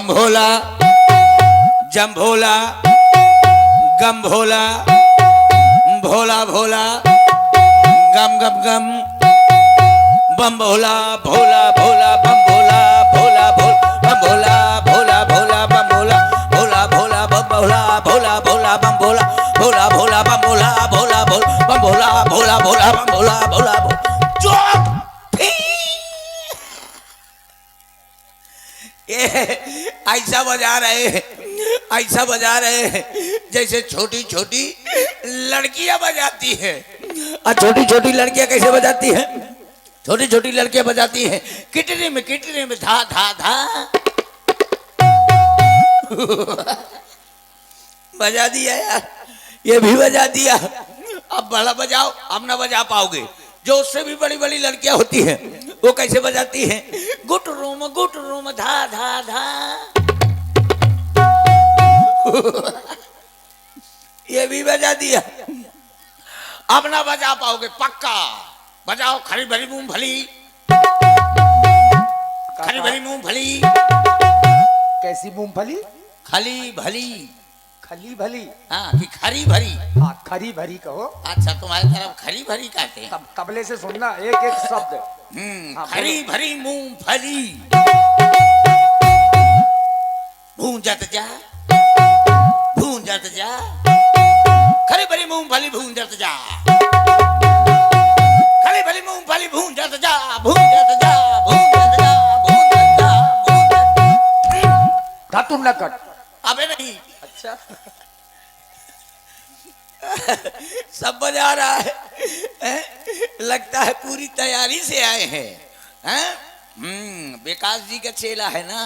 बम भोला जम भोला गम भोला भोला भोला गम गम गम बम भोला भोला भोला बम भोला भोला भोला बम भोला भोला भोला बम भोला भोला भोला बम भोला भोला भोला बम भोला भोला बम भोला भोला भोला बम भोला भोला ऐसा बजा रहे जैसे छोटी छोटी लड़कियां बजाती है। और छोटी छोटी लड़कियां कैसे बजाती है? छोटी छोटी लड़कियां बजाती हैं किटने में धा धा धा बजा दिया यार, ये भी बजा दिया। अब बड़ा बजाओ, अब ना बजा पाओगे। जो उससे भी बड़ी बड़ी लड़कियां होती हैं वो कैसे बजाती हैं? गुट रूम धा धा धा ये भी बजा दिया। अब ना बजा पाओगे पक्का। बजाओ खरी भरी मूंगफली, खरी भरी मूंगफली। कैसी मूंगफली? खली भली। खली भली? हाँ कि खरी भरी? हाँ खरी भरी कहो। अच्छा तुम्हारी तरफ खरी भरी कहते हैं। तबले से सुनना एक एक शब्द। हाँ, खरी भरी मूंगफली भूंजत जा खरी भरी मूंगफली भूंजत जा खरी भरी मूंगफली भूंजत जा तुम न कट। अबे नहीं। अच्छा सब बजा रहा है, लगता है पूरी तैयारी से आए हैं। विकास जी का चेला है ना।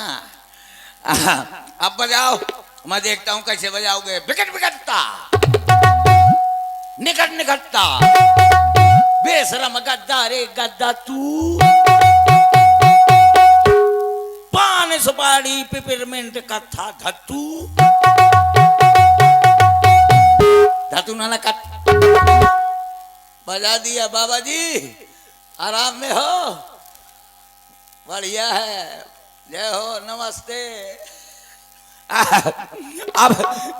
अब बजाओ, मैं देखता हूं कैसे बजाओगे। विकट विकटता निकट निकटता बेशरम गद्दा रे गद्दा तू पान सुपारी पिपरमिंट कथा धतू धतू नाना कट बजा दिया। बाबा जी आराम में हो? बढ़िया है, जय हो, नमस्ते। अब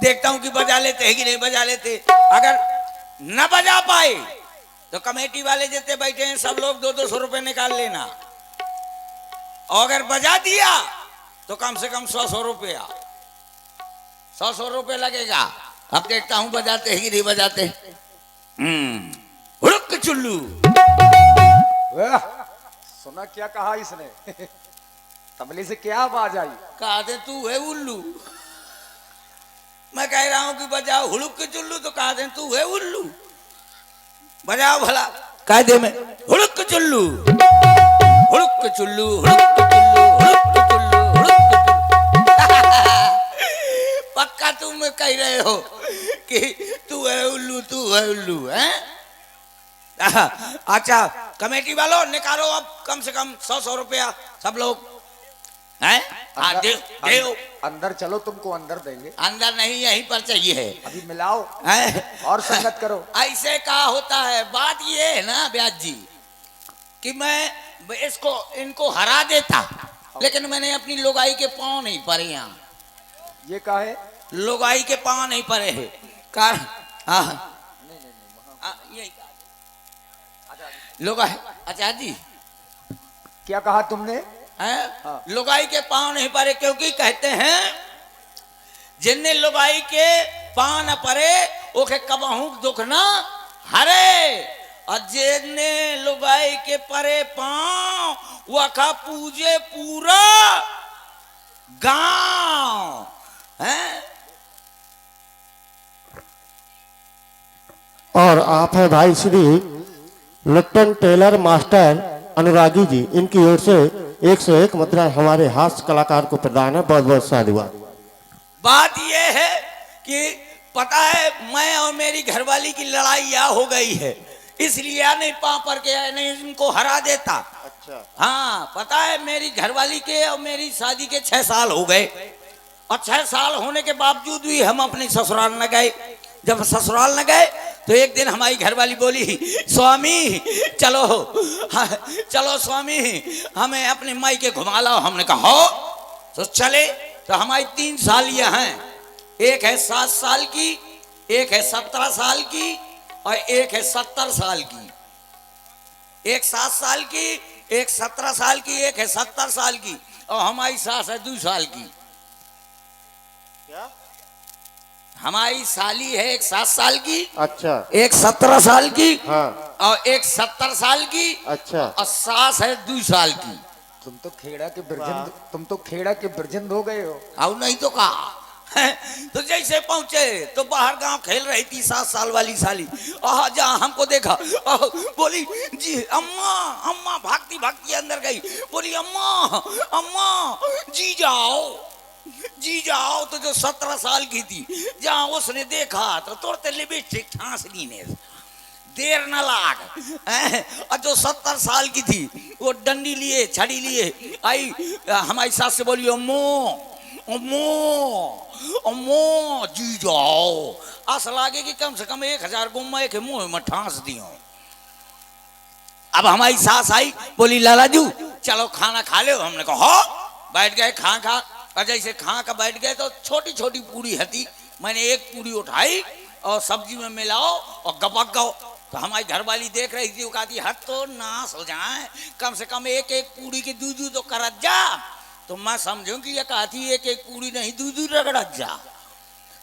देखता हूं कि बजा लेते हैं कि नहीं बजा लेते। अगर न बजा पाए तो कमेटी वाले जितने बैठे हैं सब लोग 200-200 रुपए निकाल लेना। और अगर बजा दिया तो कम से कम 100-100 रुपया 100-100 रुपये लगेगा। अब देखता हूं बजाते हैं कि नहीं बजाते। हुड़क चुल्लू। सुना क्या कहा इसने? तबले से क्या आवाज आई? कहा दे तू है उल्लू। मैं कह रहा हूं कि बजाओ हुड़क के चुल्लू, तो कहा दे तू है उल्लू। बजाओ भला कायदे में। हुड़क के चुल्लू हुड़क के चुल्लू हुड़क के चुल्लू हुड़क के चुल्लू हुड़क के चुल्लू। पक्का तुम कह रहे हो कि तू है उल्लू हैं? अच्छा कमेटी वालों निकालो अब कम से कम 100-100 रुपया सब लोग हैं। देव अंदर चलो, तुमको अंदर देंगे। अंदर नहीं, यहीं पर चाहिए है। अभी मिलाओ हैं? और संगत करो। ऐसे कहा होता है। बात ये है ना ब्याज जी कि मैं इनको हरा देता, लेकिन मैंने अपनी लोगाई के पांव नहीं पड़े। यहाँ ये का है? लोगाई के पांव नहीं पड़े है कार। हाँ लोगाई। अच्छा जी क्या कहा तुमने? हाँ। लुगाई के पांव नहीं पड़े क्योंकि कहते हैं जिन्ने लुगाई के पांव न पड़े ओके कबहू दुख ना हरे, और जिन्ने लुगाई के परे पांव वखा पूजे पूरा गांव है। और आप हैं भाई श्री लट्टन टेलर मास्टर अनुरागी जी, इनकी ओर से 101 मुद्रा हमारे हास्य कलाकार को प्रदान है। बहुत बहुत साधुवाद। बात यह है कि पता है मैं और मेरी घरवाली की लड़ाई यहाँ हो गई है, इसलिए या नहीं पाँव पर के या नहीं इनको हरा देता। अच्छा। हाँ पता है मेरी घरवाली के और मेरी शादी के 6 साल हो गए, और 6 साल होने के बावजूद भी हम अपने ससुराल न गए। जब ससुराल न गए तो एक दिन हमारी घरवाली बोली, स्वामी चलो, हाँ, चलो स्वामी हमें अपने माई के घुमा लाओ। हमने कहा हो तो चले। तो हमारी 3 सालियां हैं, एक है 7 साल की, एक है 17 साल की और एक है 70 साल की। एक 7 साल की, एक 17 साल की, एक है 70 साल की और हमारी सास है 2 साल की। क्या? हमारी साली है एक 7 साल की, अच्छा एक 17 साल की हाँ और एक 70 साल की अच्छा और सास है 2 साल की। तुम तो खेड़ा के बिरजंद हो गए हो। आओ नहीं तो कहा तो जैसे पहुंचे तो बाहर गांव खेल रही थी 7 साल वाली साली। जहाँ हमको देखा बोली जी अम्मा अम्मा, भागती भागती अंदर गई, बोली अम्मा अम्मा जी जाओ। तो जो 17 साल की थी, जहाँ उसने देखा तो तुरंत लिपस्टिक ठांस ली ने, देर न लाग। और जो 70 साल की थी वो डंडी लिए छड़ी लिए आई, हमारी सास से बोली अम्मो अम्मो अम्मो जी जाओ। आस लागे कि कम से कम 1000 गुम्मा के मुंह में ठांस दियो। अब हमारी सास आई, बोली लालाजू चलो खाना खा लो। हमने कहा हो, बैठ गए खा। और जैसे खा का बैठ गए तो छोटी छोटी पूरी हती, मैंने एक पूरी उठाई और सब्जी में मिलाओ और गपक गो। तो हमारी घरवाली देख रही थी, वो कहती हट तो नाश हो जाए, कम से कम एक एक पूरी की दूध तो करत जा। तो मैं समझूं कि ये कहती एक एक पूरी नहीं दूध रगड़त जा।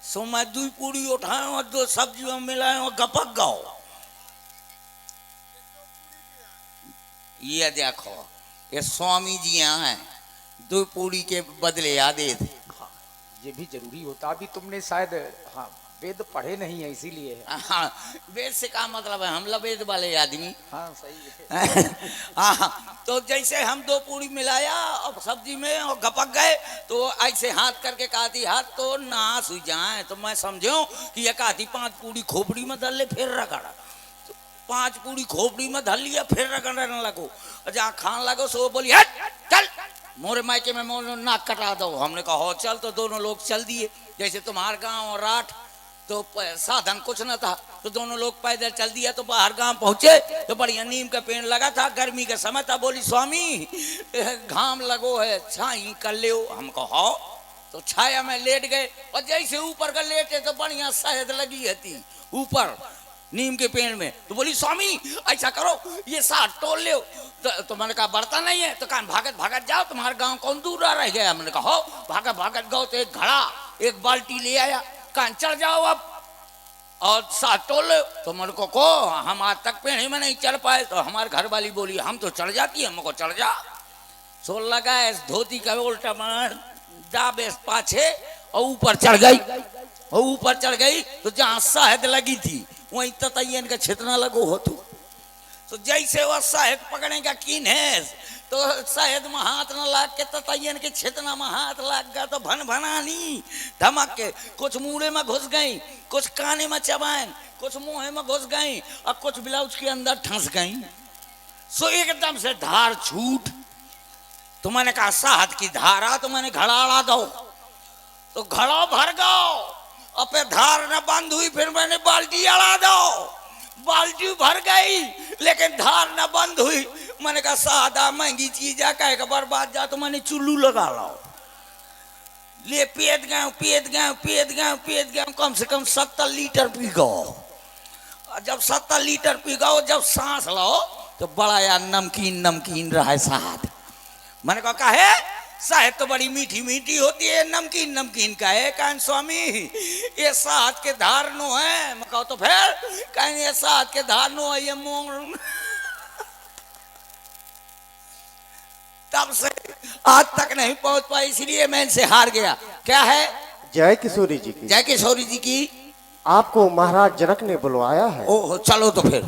सो मैं 2 पूरी उठाए और 2 सब्जी में मिलाए और गपक गो। ये देखो ये स्वामी जी यहाँ हैं, 2 पूरी के बदले आधे थे। ये भी जरूरी होता। अभी तुमने शायद हाँ वेद पढ़े नहीं है इसीलिए है। हाँ, वेद से क्या मतलब है, हम वेद वाले आदमी। हाँ सही है। हाँ, तो जैसे हम 2 पूरी मिलाया और सब्जी में और गपक गए, तो ऐसे हाथ करके कहती हाथ तो नाश हो जाए। तो मैं समझो कि ये कहती 5 पूरी खोपड़ी में धर ले फिर रगड़। तो 5 पूरी खोपड़ी में धर लिया फिर रगड़ने लगो, जहाँ खान लगो सो बोली हट चल मोरे मायके में मोर नाक कटा दो। हमने कहा हो चल। तो दोनों लोग चल दिए। जैसे तुम्हारे गाँव और राठ तो साधन कुछ न था, तो दोनों लोग पैदल चल दिया। तो बाहर गांव पहुंचे तो बढ़िया नीम का पेड़ लगा था, गर्मी का समय था। बोली स्वामी घाम लगो है, छाई कर ले। हम कहो तो छाया में लेट गए और जैसे ऊपर का लेटे तो बढ़िया शहद लगी थी ऊपर नीम के पेड़ में। तो बोली स्वामी ऐसा करो ये साथ तोड़ ले। तो मैंने कहा बढ़ता नहीं है। तो कहा भागत भागत जाओ, तुम्हारा गाँव कौन दूर रह गया। मैंने कहा भागत भागत गो। तो एक घड़ा एक बाल्टी ले आया, कहाँ चढ़ जाओ अब और साथ तोड़ लो। तो मेरे को हम आज तक पेड़ में नहीं चढ़ पाए। तो हमारे घर वाली बोली हम तो चढ़ जाती है, हमको चढ़ जा। सो लगा धोती का उल्टा दाबे पाछे और ऊपर चढ़ गई। और ऊपर चढ़ गई तो जहाँ शहद लगी थी वहीं ततैयन का छितना लगो हो। तो जैसे वह शहद पकड़ेगा कीन है तो शहद में हाथ न लाग के ततैयन के छितना में हाथ लाग गया। तो भन भनानी धमक के कुछ मुड़े में घुस गई, कुछ काने में चबाएं, कुछ मुंह में घुस गई और कुछ ब्लाउज के अंदर ठंस गई। सो एकदम से धार छूट। तो मैंने कहा शहद की धारा, तो मैंने घड़ाड़ा दो। तो घड़ा भर गो और पे धार न बंद हुई। फिर मैंने बाल्टी अड़ा दो, बाल्टी भर गई लेकिन धार न बंद हुई। मैंने कहा सादा महंगी चीज है, कहे का बर्बाद जा। तो मैंने चुल्लू लगा लो, ले पियत गए कम से कम 70 लीटर पी गो। जब 70 लीटर पी गो, जब सांस लो तो बड़ा यार नमकीन रहा शहद। मैंने कहा है शहद तो बड़ी मीठी मीठी होती है, नमकीन का है। कहें स्वामी ये शहद के धार नो है। मैं कहा तो फिर कहें ये शहद के धार नो है, ये मोंग। तब से आज तक नहीं पहुंच पाई, इसलिए मैं इनसे हार गया। क्या है? जय किशोरी जी की। जय किशोरी जी की। आपको महाराज जनक ने बुलवाया है। ओह चलो तो फिर